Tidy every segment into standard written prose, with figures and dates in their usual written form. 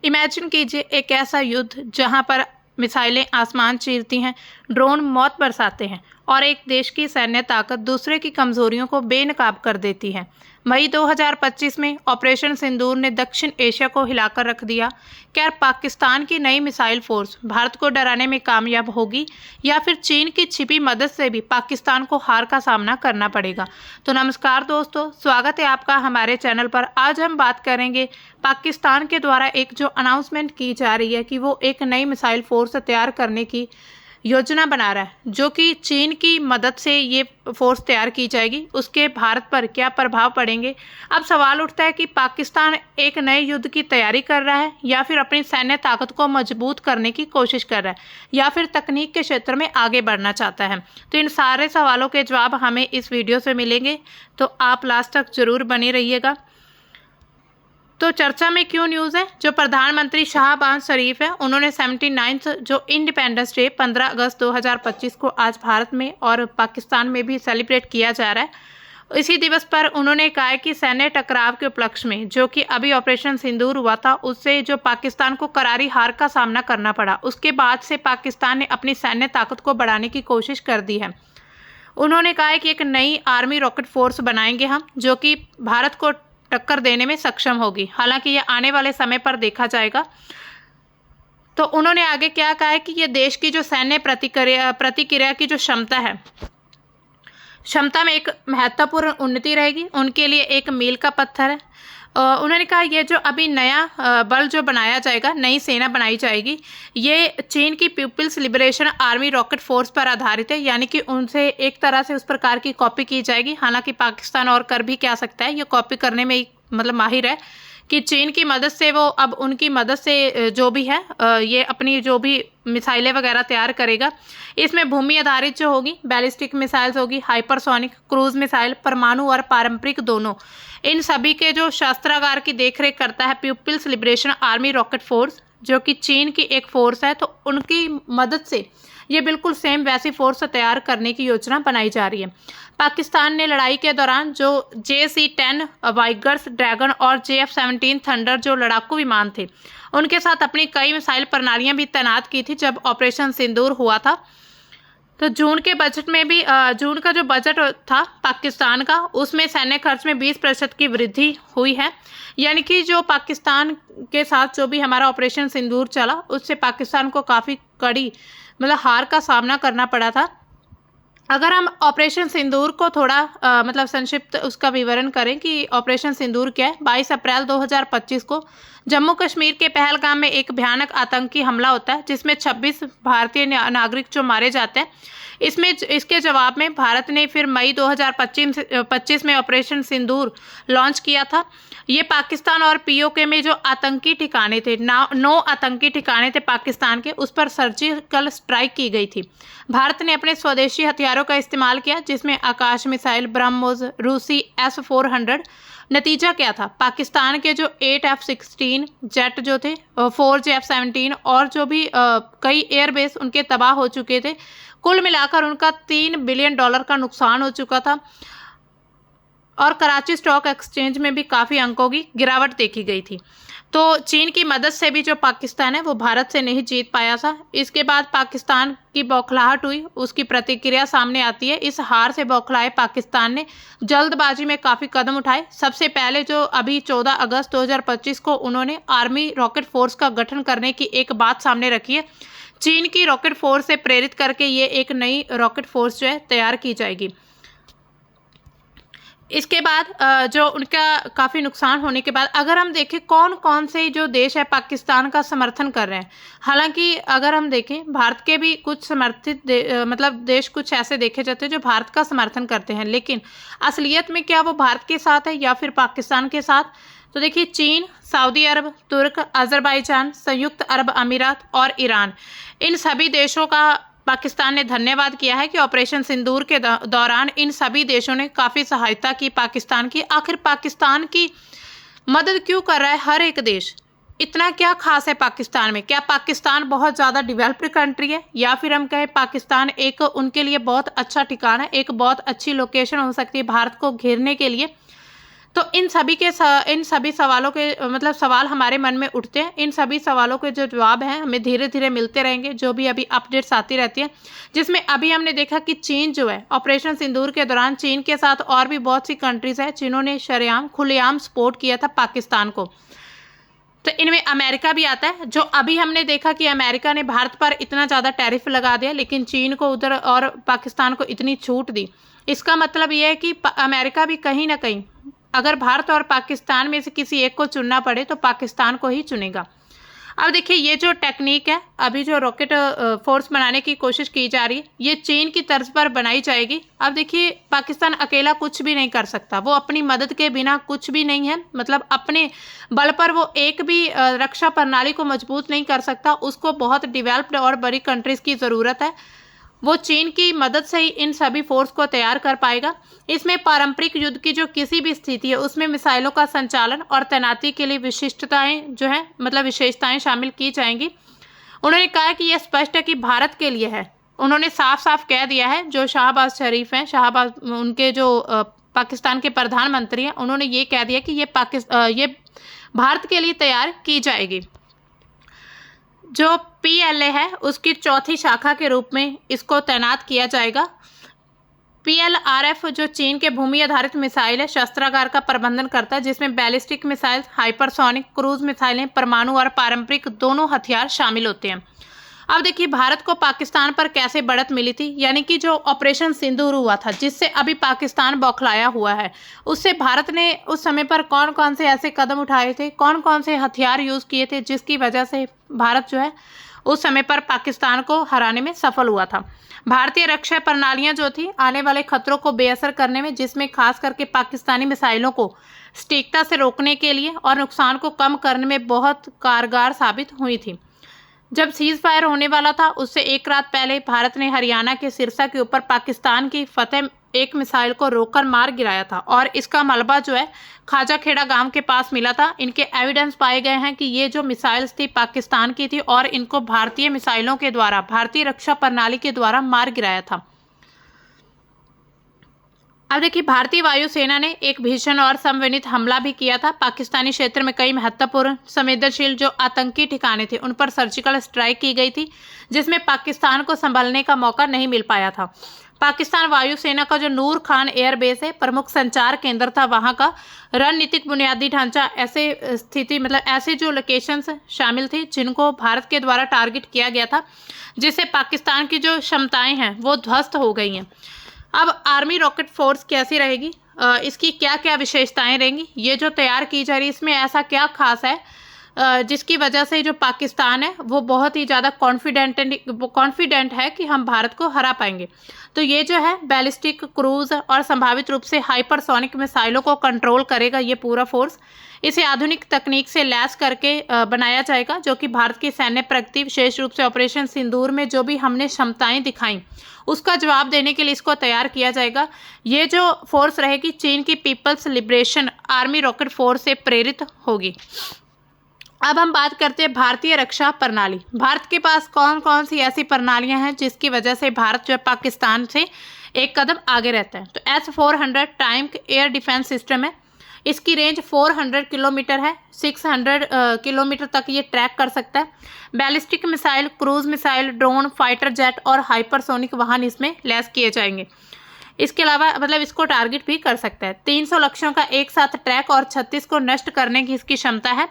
Imagine कीजिए एक ऐसा युद्ध जहां पर मिसाइलें आसमान चीरती हैं, ड्रोन मौत बरसाते हैं और एक देश की सैन्य ताकत दूसरे की कमजोरियों को बेनकाब कर देती है। मई 2025 में ऑपरेशन सिंदूर ने दक्षिण एशिया को हिलाकर रख दिया। क्या पाकिस्तान की नई मिसाइल फोर्स भारत को डराने में कामयाब होगी या फिर चीन की छिपी मदद से भी पाकिस्तान को हार का सामना करना पड़ेगा? तो नमस्कार दोस्तों, स्वागत है आपका हमारे चैनल पर। आज हम बात करेंगे पाकिस्तान के द्वारा एक जो अनाउंसमेंट की जा रही है कि वो एक नई मिसाइल फोर्स तैयार करने की योजना बना रहा है, जो कि चीन की मदद से ये फोर्स तैयार की जाएगी। उसके भारत पर क्या प्रभाव पड़ेंगे? अब सवाल उठता है कि पाकिस्तान एक नए युद्ध की तैयारी कर रहा है या फिर अपनी सैन्य ताकत को मजबूत करने की कोशिश कर रहा है या फिर तकनीक के क्षेत्र में आगे बढ़ना चाहता है। तो इन सारे सवालों के जवाब हमें इस वीडियो से मिलेंगे, तो आप लास्ट तक जरूर बने रहिएगा। तो चर्चा में क्यों न्यूज़ है? जो प्रधानमंत्री शाहबाज शरीफ है, उन्होंने 79th जो इंडिपेंडेंस डे 15 अगस्त 2025 को आज भारत में और पाकिस्तान में भी सेलिब्रेट किया जा रहा है। इसी दिवस पर उन्होंने कहा है कि सैन्य टकराव के उपलक्ष्य में जो कि अभी ऑपरेशन सिंदूर हुआ था, उससे जो पाकिस्तान को करारी हार का सामना करना पड़ा, उसके बाद से पाकिस्तान ने अपनी सैन्य ताकत को बढ़ाने की कोशिश कर दी है। उन्होंने कहा है कि एक नई आर्मी रॉकेट फोर्स बनाएंगे हम, जो कि भारत को टक्कर देने में सक्षम होगी। हालांकि यह आने वाले समय पर देखा जाएगा। तो उन्होंने आगे क्या कहा है कि यह देश की जो सैन्य प्रतिक्रिया की जो क्षमता है, क्षमता में एक महत्वपूर्ण उन्नति रहेगी, उनके लिए एक मील का पत्थर है। उन्होंने कहा यह जो अभी नया बल जो बनाया जाएगा, नई सेना बनाई जाएगी, ये चीन की people's liberation army rocket force पर आधारित है, यानी कि उनसे एक तरह से उस प्रकार की कॉपी की जाएगी। हालांकि पाकिस्तान और कर भी क्या सकता है, ये कॉपी करने में मतलब माहिर है कि चीन की मदद से वो अब उनकी मदद से जो भी है ये अपनी जो भी मिसाइलें वगैरह तैयार करेगा। इसमें भूमि आधारित जो होगी, बैलिस्टिक मिसाइल्स होगी, हाइपरसोनिक, क्रूज मिसाइल, परमाणु और पारंपरिक दोनों, इन सभी के जो शस्त्रागार की देखरेख करता है people's liberation army rocket force, जो कि चीन की एक फोर्स है। तो उनकी मदद से ये बिल्कुल सेम वैसी फोर्स तैयार करने की योजना बनाई जा रही है। पाकिस्तान ने लड़ाई के दौरान जो JC-10 वाइगर्स ड्रैगन और JF-17 थंडर जो लड़ाकू विमान थे, उनके साथ अपनी कई मिसाइल प्रणालियां भी तैनात की थी जब ऑपरेशन सिंदूर हुआ था। तो जून के बजट में भी जून का जो बजट था पाकिस्तान का, उसमें सैन्य खर्च में 20% की वृद्धि हुई है। यानी कि जो पाकिस्तान के साथ जो भी हमारा ऑपरेशन सिंदूर चला, उससे पाकिस्तान को काफ़ी कड़ी मतलब हार का सामना करना पड़ा था। अगर हम ऑपरेशन सिंदूर को थोड़ा मतलब संक्षिप्त उसका विवरण करें कि ऑपरेशन सिंदूर क्या है। 22 अप्रैल 2025 को जम्मू कश्मीर के पहलगाम में एक भयानक आतंकी हमला होता है, जिसमें 26 भारतीय नागरिक जो मारे जाते हैं। इसके जवाब में भारत ने फिर मई 2025 में ऑपरेशन सिंदूर लॉन्च किया था। ये पाकिस्तान और POK में जो आतंकी ठिकाने थे, 9 आतंकी ठिकाने थे पाकिस्तान के, उस पर सर्जिकल स्ट्राइक की गई थी। भारत ने अपने स्वदेशी हथियारों का इस्तेमाल किया, जिसमें आकाश मिसाइल, ब्रह्मोस, रूसी S-400। नतीजा क्या था? पाकिस्तान के जो 8 F-16 जेट जो थे, 4 F-17 और जो भी कई एयरबेस उनके तबाह हो चुके थे। कुल मिलाकर उनका $3 बिलियन का नुकसान हो चुका था और कराची स्टॉक एक्सचेंज में भी काफ़ी अंकों की गिरावट देखी गई थी। तो चीन की मदद से भी जो पाकिस्तान है वो भारत से नहीं जीत पाया था। इसके बाद पाकिस्तान की बौखलाहट हुई, उसकी प्रतिक्रिया सामने आती है। इस हार से बौखलाए पाकिस्तान ने जल्दबाजी में काफ़ी कदम उठाए। सबसे पहले जो अभी 14 अगस्त 2025 को उन्होंने आर्मी रॉकेट फोर्स का गठन करने की एक बात सामने रखी है। चीन की रॉकेट फोर्स से प्रेरित करके ये एक नई रॉकेट फोर्स जो है तैयार की जाएगी। इसके बाद जो उनका काफ़ी नुकसान होने के बाद अगर हम देखें कौन कौन से जो देश है पाकिस्तान का समर्थन कर रहे हैं। हालांकि अगर हम देखें भारत के भी कुछ समर्थित मतलब देश कुछ ऐसे देखे जाते हैं जो भारत का समर्थन करते हैं, लेकिन असलियत में क्या वो भारत के साथ है या फिर पाकिस्तान के साथ? तो देखिए, चीन, सऊदी अरब, तुर्क, अजरबैजान, संयुक्त अरब अमीरात और ईरान, इन सभी देशों का पाकिस्तान ने धन्यवाद किया है कि ऑपरेशन सिंदूर के दौरान इन सभी देशों ने काफ़ी सहायता की पाकिस्तान की। आखिर पाकिस्तान की मदद क्यों कर रहा है हर एक देश? इतना क्या खास है पाकिस्तान में? क्या पाकिस्तान बहुत ज़्यादा डेवलप्ड कंट्री है या फिर हम कहें पाकिस्तान एक उनके लिए बहुत अच्छा ठिकाना है, एक बहुत अच्छी लोकेशन हो सकती है भारत को घेरने के लिए? तो इन सभी सवालों के मतलब सवाल हमारे मन में उठते हैं। इन सभी सवालों के जो जवाब हैं हमें धीरे धीरे मिलते रहेंगे, जो भी अभी अपडेट्स आती रहती है। जिसमें अभी हमने देखा कि चीन जो है ऑपरेशन सिंदूर के दौरान चीन के साथ और भी बहुत सी कंट्रीज है जिन्होंने शरेआम खुलेआम सपोर्ट किया था पाकिस्तान को। तो इनमें अमेरिका भी आता है, जो अभी हमने देखा कि अमेरिका ने भारत पर इतना ज़्यादा टैरिफ लगा दिया लेकिन चीन को उधर और पाकिस्तान को इतनी छूट दी। इसका मतलब यह है कि अमेरिका भी कहीं ना कहीं अगर भारत और पाकिस्तान में से किसी एक को चुनना पड़े तो पाकिस्तान को ही चुनेगा। अब देखिए ये जो टेक्निक है, अभी जो रॉकेट फोर्स बनाने की कोशिश की जा रही है, ये चीन की तर्ज पर बनाई जाएगी। अब देखिए पाकिस्तान अकेला कुछ भी नहीं कर सकता, वो अपनी मदद के बिना कुछ भी नहीं है, मतलब अपने बल पर वो एक भी रक्षा प्रणाली को मजबूत नहीं कर सकता। उसको बहुत डेवलप्ड और बड़ी कंट्रीज की ज़रूरत है। वो चीन की मदद से ही इन सभी फोर्स को तैयार कर पाएगा। इसमें पारंपरिक युद्ध की जो किसी भी स्थिति है उसमें मिसाइलों का संचालन और तैनाती के लिए विशिष्टताएं जो है मतलब विशेषताएं शामिल की जाएंगी। उन्होंने कहा कि यह स्पष्ट है कि भारत के लिए है। उन्होंने साफ साफ कह दिया है, जो शाहबाज शरीफ हैं, शाहबाज उनके जो पाकिस्तान के प्रधानमंत्री हैं, उन्होंने ये कह दिया कि ये भारत के लिए तैयार की जाएगी। जो PLA है उसकी चौथी शाखा के रूप में इसको तैनात किया जाएगा। PLRF जो चीन के भूमि आधारित मिसाइल है शस्त्रागार का प्रबंधन करता है, जिसमें बैलिस्टिक मिसाइल, हाइपरसोनिक, क्रूज मिसाइलें, परमाणु और पारंपरिक दोनों हथियार शामिल होते हैं। अब देखिए भारत को पाकिस्तान पर कैसे बढ़त मिली थी, यानी कि जो ऑपरेशन सिंदूर हुआ था जिससे अभी पाकिस्तान बौखलाया हुआ है, उससे भारत ने उस समय पर कौन कौन से ऐसे कदम उठाए थे, कौन कौन से हथियार यूज़ किए थे जिसकी वजह से भारत जो है उस समय पर पाकिस्तान को हराने में सफल हुआ था। भारतीय रक्षा प्रणालियां जो थी आने वाले खतरों को बेअसर करने में, जिसमें खास करके पाकिस्तानी मिसाइलों को सटीकता से रोकने के लिए और नुकसान को कम करने में बहुत कारगर साबित हुई थी। जब सीज फायर होने वाला था उससे एक रात पहले भारत ने हरियाणा के सिरसा के ऊपर पाकिस्तान की फतेह एक मिसाइल को रोककर मार गिराया था और इसका मलबा जो है खाजाखेड़ा गांव के पास मिला था। इनके एविडेंस पाए गए हैं कि ये जो मिसाइल्स थी पाकिस्तान की थी और इनको भारतीय मिसाइलों के द्वारा, भारतीय रक्षा प्रणाली के द्वारा मार गिराया था। अब देखिए भारतीय वायुसेना ने एक भीषण और संविनित हमला भी किया था। पाकिस्तानी क्षेत्र में कई महत्वपूर्ण संवेदनशील जो आतंकी ठिकाने थे उन पर सर्जिकल स्ट्राइक की गई थी, जिसमें पाकिस्तान को संभलने का मौका नहीं मिल पाया था। पाकिस्तान वायुसेना का जो नूर खान एयरबेस है प्रमुख संचार केंद्र था, वहां का रणनीतिक बुनियादी ढांचा, ऐसे स्थिति मतलब ऐसे जो लोकेशंस शामिल थी जिनको भारत के द्वारा टारगेट किया गया था, जिससे पाकिस्तान की जो क्षमताएं हैं वो ध्वस्त हो गई हैं। अब आर्मी रॉकेट फोर्स कैसी रहेगी, इसकी क्या क्या विशेषताएं रहेंगी, ये जो तैयार की जा रही है इसमें ऐसा क्या खास है जिसकी वजह से जो पाकिस्तान है वो बहुत ही ज़्यादा कॉन्फिडेंट है कि हम भारत को हरा पाएंगे। तो ये जो है बैलिस्टिक, क्रूज और संभावित रूप से हाइपरसोनिक मिसाइलों को कंट्रोल करेगा ये पूरा फोर्स। इसे आधुनिक तकनीक से लैस करके बनाया जाएगा, जो कि भारत की सैन्य प्रगति विशेष रूप से ऑपरेशन सिंदूर में जो भी हमने क्षमताएं दिखाई उसका जवाब देने के लिए इसको तैयार किया जाएगा। ये जो फोर्स रहेगी चीन की people's liberation army rocket force से प्रेरित होगी। अब हम बात करते हैं भारतीय रक्षा प्रणाली। भारत के पास कौन कौन सी ऐसी प्रणालियां हैं जिसकी वजह से भारत जो है पाकिस्तान से एक कदम आगे रहता है। तो S-400 time air defence system है। इसकी रेंज 400 किलोमीटर है, 600 किलोमीटर तक ये ट्रैक कर सकता है। Ballistic missile, cruise missile, drone, fighter jet और हाइपरसोनिक वाहन इसमें लैस किए जाएंगे। इसके अलावा मतलब इसको टारगेट भी कर सकता है। 300 लक्ष्यों का एक साथ ट्रैक और 36 को नष्ट करने की इसकी क्षमता है।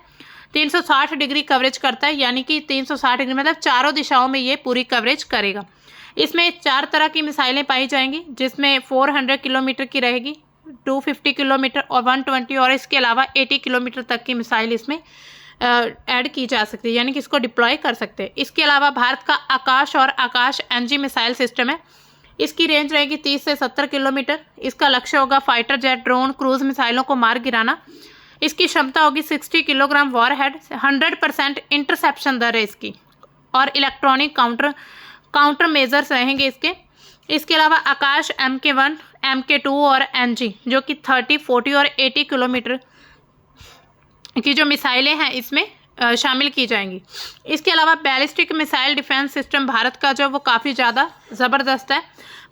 360 डिग्री कवरेज करता है, यानी कि 360 डिग्री मतलब चारों दिशाओं में ये पूरी कवरेज करेगा। इसमें 4 तरह की मिसाइलें पाई जाएंगी, जिसमें 400 किलोमीटर की रहेगी, 250 किलोमीटर और 120 और इसके अलावा 80 किलोमीटर तक की मिसाइल इसमें ऐड की जा सकती है, यानी कि इसको डिप्लॉय कर सकते हैं। इसके अलावा भारत का आकाश और आकाश एनजी मिसाइल सिस्टम है। इसकी रेंज रहेगी 30 से 70 किलोमीटर। इसका लक्ष्य होगा फाइटर जेट, ड्रोन, क्रूज मिसाइलों को मार गिराना। इसकी क्षमता होगी 60 किलोग्राम वॉरहेड, 100% इंटरसेप्शन दर है इसकी, और इलेक्ट्रॉनिक काउंटर मेजर्स रहेंगे इसके अलावा आकाश MK1, MK2 और NG जो कि 30, 40 और 80 किलोमीटर की जो मिसाइलें हैं इसमें शामिल की जाएंगी। इसके अलावा ballistic missile defence system Bharat का जो वो काफ़ी ज़्यादा ज़बरदस्त है।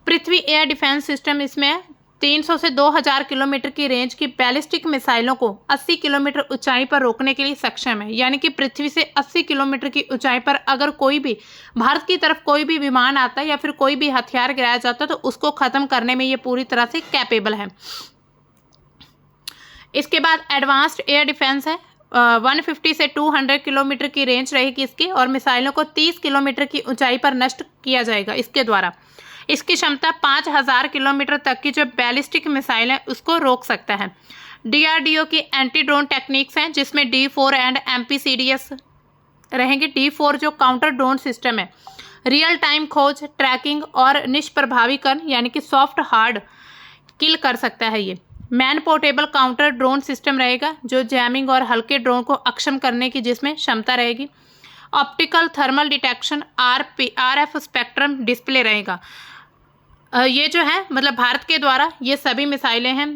पृथ्वी एयर डिफेंस सिस्टम इसमें है। 300 से 2000 किलोमीटर की रेंज की बैलिस्टिक मिसाइलों को 80 किलोमीटर ऊंचाई पर रोकने के लिए सक्षम है। यानी कि पृथ्वी से 80 किलोमीटर की ऊंचाई पर अगर कोई भी भारत की तरफ कोई भी विमान आता है या फिर कोई भी हथियार गिराया जाता है तो उसको खत्म करने में ये पूरी तरह से कैपेबल है। इसके बाद एडवांस्ड एयर डिफेंस है। 150 से 200 किलोमीटर की रेंज रहेगी इसकी, और मिसाइलों को 30 किलोमीटर की ऊंचाई पर नष्ट किया जाएगा इसके द्वारा। इसकी क्षमता 5000 किलोमीटर तक की जो बैलिस्टिक मिसाइल है उसको रोक सकता है। DRDO की एंटी ड्रोन टेक्निक्स हैं जिसमें D4 एंड MPCDS रहेंगे। D4 जो काउंटर ड्रोन सिस्टम है, रियल टाइम खोज, ट्रैकिंग और निष्प्रभावीकरण यानी कि सॉफ्ट हार्ड किल कर सकता है। ये man portable counter drone system रहेगा जो जैमिंग और हल्के ड्रोन को अक्षम करने की जिसमें क्षमता रहेगी। Optical thermal detection RF spectrum display रहेगा। ये जो है मतलब भारत के द्वारा ये सभी मिसाइलें हैं,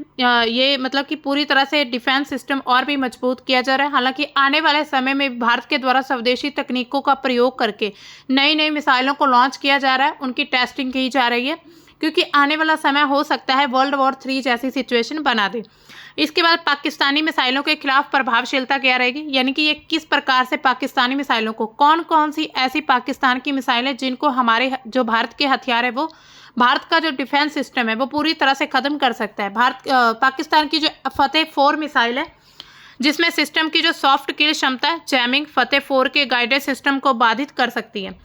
ये मतलब कि पूरी तरह से डिफेंस सिस्टम और भी मजबूत किया जा रहा है। हालांकि आने वाले समय में भारत के द्वारा स्वदेशी तकनीकों का प्रयोग करके नई नई मिसाइलों को लॉन्च किया जा रहा है, उनकी टेस्टिंग की जा रही है, क्योंकि आने वाला समय हो सकता है वर्ल्ड वॉर 3 जैसी सिचुएशन बना दे। इसके बाद पाकिस्तानी मिसाइलों के खिलाफ प्रभावशीलता क्या रहेगी, यानी कि ये किस प्रकार से पाकिस्तानी मिसाइलों को, कौन कौन सी ऐसी पाकिस्तान की मिसाइलें जिनको हमारे जो भारत के हथियार है वो भारत का जो डिफेंस सिस्टम है वो पूरी तरह से खत्म कर सकता है। पाकिस्तान की जो फतेह 4 मिसाइल है जिसमें सिस्टम की जो सॉफ्ट किल क्षमता है जैमिंग फतेह 4 के गाइडेड सिस्टम को बाधित कर सकती है।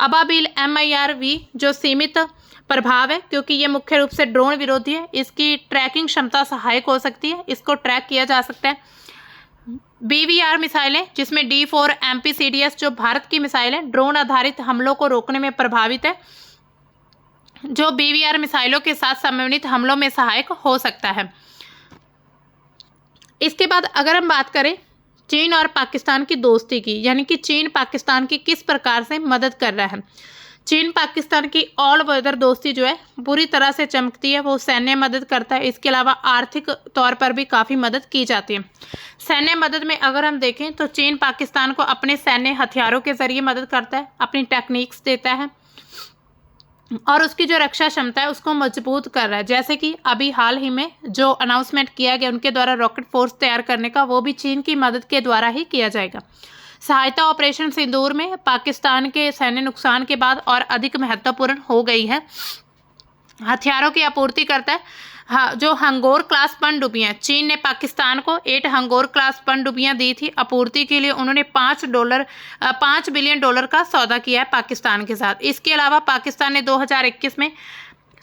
अबाबिल MIRV जो सीमित प्रभाव है क्योंकि ये मुख्य रूप से ड्रोन विरोधी है, इसकी ट्रैकिंग क्षमता सहायक हो सकती है, इसको ट्रैक किया जा सकता है। BVR मिसाइलें जिसमें D4 MPCDS जो भारत की मिसाइल है ड्रोन आधारित हमलों को रोकने में प्रभावित है, जो BVR मिसाइलों के साथ समन्वित हमलों में सहायक हो सकता है। इसके बाद अगर हम बात करें चीन और पाकिस्तान की दोस्ती की, यानी कि चीन पाकिस्तान की किस प्रकार से मदद कर रहा है। चीन पाकिस्तान की ऑल वेदर दोस्ती जो है पूरी तरह से चमकती है, वो सैन्य मदद करता है, इसके अलावा आर्थिक तौर पर भी काफ़ी मदद की जाती है। सैन्य मदद में अगर हम देखें तो चीन पाकिस्तान को अपने सैन्य हथियारों के जरिए मदद करता है, अपनी टेक्निक्स देता है और उसकी जो रक्षा क्षमता है उसको मजबूत कर रहा है। जैसे कि अभी हाल ही में जो अनाउंसमेंट किया गया उनके द्वारा रॉकेट फोर्स तैयार करने का, वो भी चीन की मदद के द्वारा ही किया जाएगा। सहायता ऑपरेशन सिंदूर में पाकिस्तान के सैन्य नुकसान के बाद और अधिक महत्वपूर्ण हो गई है। हथियारों की आपूर्ति करता है। हाँ, जो हंगोर क्लास पनडुब्बियां, चीन ने पाकिस्तान को 8 हंगोर क्लास पनडुब्बियां दी थी आपूर्ति के लिए। उन्होंने $5 बिलियन का सौदा किया है पाकिस्तान के साथ। इसके अलावा पाकिस्तान ने 2021 में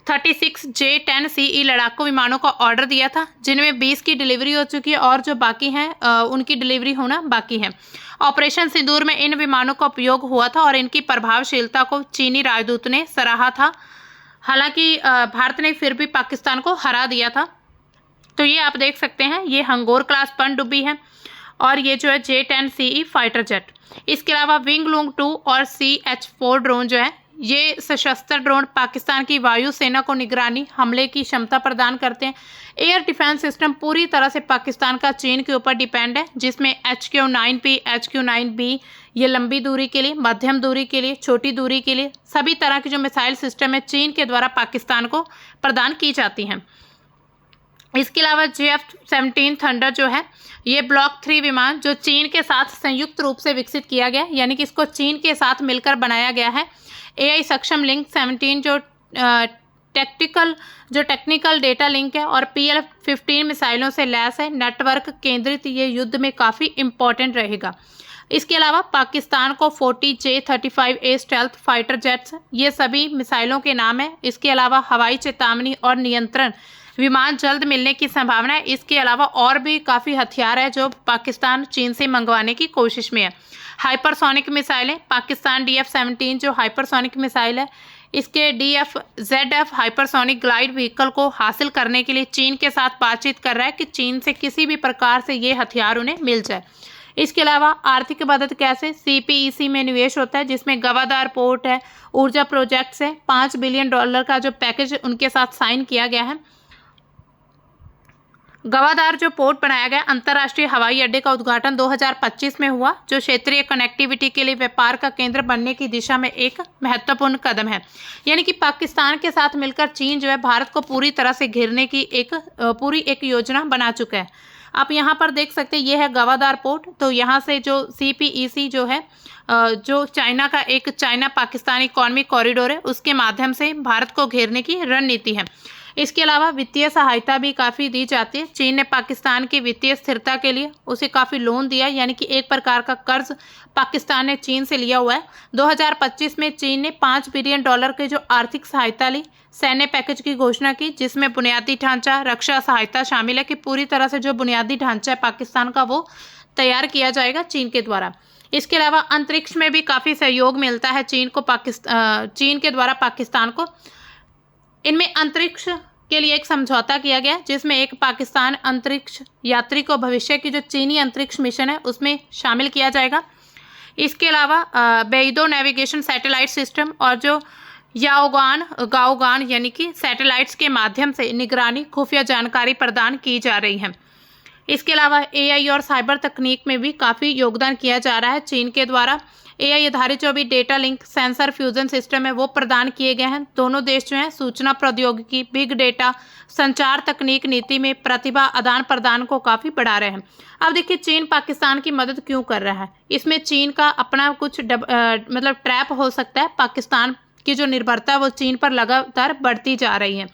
36 J-10CE लड़ाकू विमानों का ऑर्डर दिया था, जिनमें 20 की डिलीवरी हो चुकी है और जो बाकी हैं उनकी डिलीवरी होना बाकी है। ऑपरेशन सिंदूर में इन विमानों का उपयोग हुआ था और इनकी प्रभावशीलता को चीनी राजदूत ने सराहा था। हालांकि भारत ने फिर भी पाकिस्तान को हरा दिया था। तो ये आप देख सकते हैं, ये हंगोर क्लास पनडुब्बी है और ये जो है J-10CE फाइटर जेट। इसके अलावा विंग लूंग 2 और CH-4 ड्रोन जो है, ये सशस्त्र ड्रोन पाकिस्तान की वायुसेना को निगरानी हमले की क्षमता प्रदान करते हैं। एयर डिफेंस सिस्टम पूरी तरह से पाकिस्तान का चीन के ऊपर डिपेंड है, जिसमें HQ-9P, HQ-9B ये लंबी दूरी के लिए, मध्यम दूरी के लिए, छोटी दूरी के लिए सभी तरह की जो मिसाइल सिस्टम है चीन के द्वारा पाकिस्तान को प्रदान की जाती हैं। इसके अलावा JF-17 थंडर जो है, ये ब्लॉक 3 विमान जो चीन के साथ संयुक्त रूप से विकसित किया गया, यानी कि इसको चीन के साथ मिलकर बनाया गया है। AI सक्षम लिंक 17 जो टेक्निकल डेटा लिंक है और PL-15 मिसाइलों से लैस है। नेटवर्क केंद्रित ये युद्ध में काफ़ी इम्पोर्टेंट रहेगा। इसके अलावा पाकिस्तान को 40 J-35A स्टेल्थ फाइटर जेट्स, ये सभी मिसाइलों के नाम है। इसके अलावा हवाई चेतावनी और नियंत्रण विमान जल्द मिलने की संभावना है। इसके अलावा और भी काफ़ी हथियार है जो पाकिस्तान चीन से मंगवाने की कोशिश में है। हाइपरसोनिक मिसाइलें, पाकिस्तान DF-17 जो हाइपरसोनिक मिसाइल है, इसके ZF हाइपरसोनिक ग्लाइड व्हीकल को हासिल करने के लिए चीन के साथ बातचीत कर रहा है कि चीन से किसी भी प्रकार से ये हथियार उन्हें मिल जाए। इसके अलावा आर्थिक मदद कैसे, CPEC में निवेश होता है जिसमें गवादार पोर्ट है, ऊर्जा प्रोजेक्ट्स है। $5 बिलियन का जो पैकेज उनके साथ साइन किया गया है। गवादार जो पोर्ट बनाया गया, अंतर्राष्ट्रीय हवाई अड्डे का उद्घाटन 2025 में हुआ, जो क्षेत्रीय कनेक्टिविटी के लिए व्यापार का केंद्र बनने की दिशा में एक महत्वपूर्ण कदम है। यानी कि पाकिस्तान के साथ मिलकर चीन जो है भारत को पूरी तरह से घेरने की पूरी एक योजना बना चुका है। आप यहाँ पर देख सकते हैं, ये है गवादार पोर्ट। तो यहाँ से जो CPEC जो है, जो चाइना का एक चाइना पाकिस्तान इकोनॉमिक कॉरिडोर है, उसके माध्यम से भारत को घेरने की रणनीति है। इसके अलावा वित्तीय सहायता भी काफ़ी दी जाती है। चीन ने पाकिस्तान की वित्तीय स्थिरता के लिए उसे काफ़ी लोन दिया, यानी कि एक प्रकार का कर्ज पाकिस्तान ने चीन से लिया हुआ है। 2025 में चीन ने $5 बिलियन की जो आर्थिक सहायता ली, सैन्य पैकेज की घोषणा की, जिसमें बुनियादी ढांचा, रक्षा सहायता शामिल है कि पूरी तरह से जो बुनियादी ढांचा है पाकिस्तान का वो तैयार किया जाएगा चीन के द्वारा। इसके अलावा अंतरिक्ष में भी काफ़ी सहयोग मिलता है चीन के द्वारा पाकिस्तान को। इनमें अंतरिक्ष के लिए एक समझौता किया गया, जिसमें एक पाकिस्तान अंतरिक्ष यात्री को भविष्य की जो चीनी अंतरिक्ष मिशन है उसमें शामिल किया जाएगा। इसके अलावा बेइडो नेविगेशन सैटेलाइट सिस्टम और जो गाओगान यानी कि सैटेलाइट्स के माध्यम से निगरानी, खुफिया जानकारी प्रदान की जा रही है। इसके अलावा AI और साइबर तकनीक में भी काफ़ी योगदान किया जा रहा है चीन के द्वारा। AI आधारित जो भी data link sensor fusion system है वो प्रदान किए गए हैं। दोनों देश जो हैं सूचना प्रौद्योगिकी, बिग डेटा, संचार तकनीक नीति में प्रतिभा आदान प्रदान को काफ़ी बढ़ा रहे हैं। अब देखिए चीन पाकिस्तान की मदद क्यों कर रहा है। इसमें चीन का अपना कुछ मतलब ट्रैप हो सकता है। पाकिस्तान की जो निर्भरता है वो चीन पर लगातार बढ़ती जा रही है।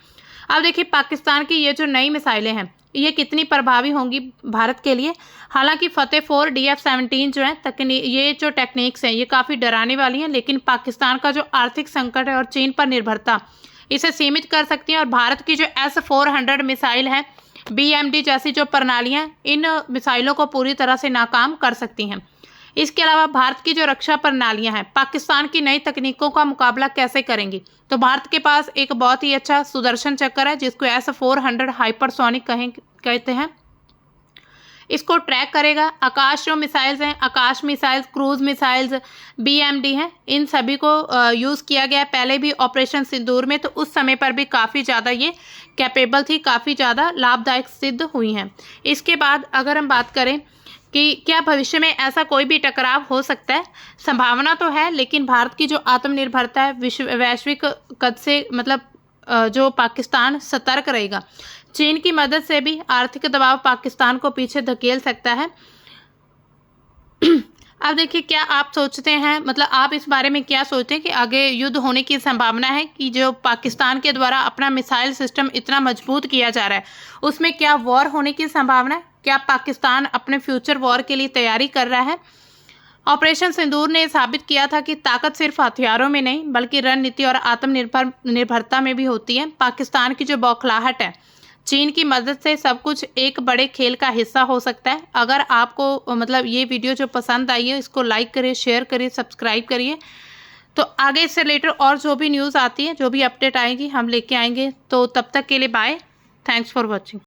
अब देखिए पाकिस्तान की ये जो नई मिसाइलें हैं ये कितनी प्रभावी होंगी भारत के लिए। हालांकि फतेह 4 DF-17 जो है ये जो टेक्निक्स हैं ये काफ़ी डराने वाली हैं, लेकिन पाकिस्तान का जो आर्थिक संकट है और चीन पर निर्भरता इसे सीमित कर सकती हैं। और भारत की जो S-400 मिसाइल है, BMD जैसी जो प्रणालियां इन मिसाइलों को पूरी तरह से नाकाम कर सकती हैं। इसके अलावा भारत की जो रक्षा प्रणालियां हैं पाकिस्तान की नई तकनीकों का मुकाबला कैसे करेंगी। तो भारत के पास एक बहुत ही अच्छा सुदर्शन चक्र है, जिसको S-400 हाइपरसोनिक कहते हैं। इसको ट्रैक करेगा। आकाश जो मिसाइल्स हैं, आकाश मिसाइल्स, क्रूज मिसाइल्स, BMD हैं, इन सभी को यूज़ किया गया है पहले भी ऑपरेशन सिंदूर में। तो उस समय पर भी काफ़ी ज़्यादा ये कैपेबल थी, काफ़ी ज़्यादा लाभदायक सिद्ध हुई हैं। इसके बाद अगर हम बात करें कि क्या भविष्य में ऐसा कोई भी टकराव हो सकता है, संभावना तो है, लेकिन भारत की जो आत्मनिर्भरता है, वैश्विक कद से मतलब जो पाकिस्तान सतर्क रहेगा। चीन की मदद से भी आर्थिक दबाव पाकिस्तान को पीछे धकेल सकता है। अब देखिए क्या आप सोचते हैं, मतलब आप इस बारे में क्या सोचते हैं कि आगे युद्ध होने की संभावना है कि जो पाकिस्तान के द्वारा अपना मिसाइल सिस्टम इतना मजबूत किया जा रहा है उसमें क्या वॉर होने की संभावना है? क्या पाकिस्तान अपने फ्यूचर वॉर के लिए तैयारी कर रहा है? ऑपरेशन सिंदूर ने साबित किया था कि ताकत सिर्फ हथियारों में नहीं बल्कि रणनीति और आत्मनिर्भरता में भी होती है। पाकिस्तान की जो बौखलाहट है चीन की मदद से सब कुछ एक बड़े खेल का हिस्सा हो सकता है। अगर आपको मतलब ये वीडियो जो पसंद आई है इसको लाइक करिए, शेयर करिए, सब्सक्राइब करिए। तो आगे इससे रिलेटेड और जो भी न्यूज़ आती है, जो भी अपडेट आएगी हम लेके आएंगे। तो तब तक के लिए बाय, थैंक्स फॉर वॉचिंग।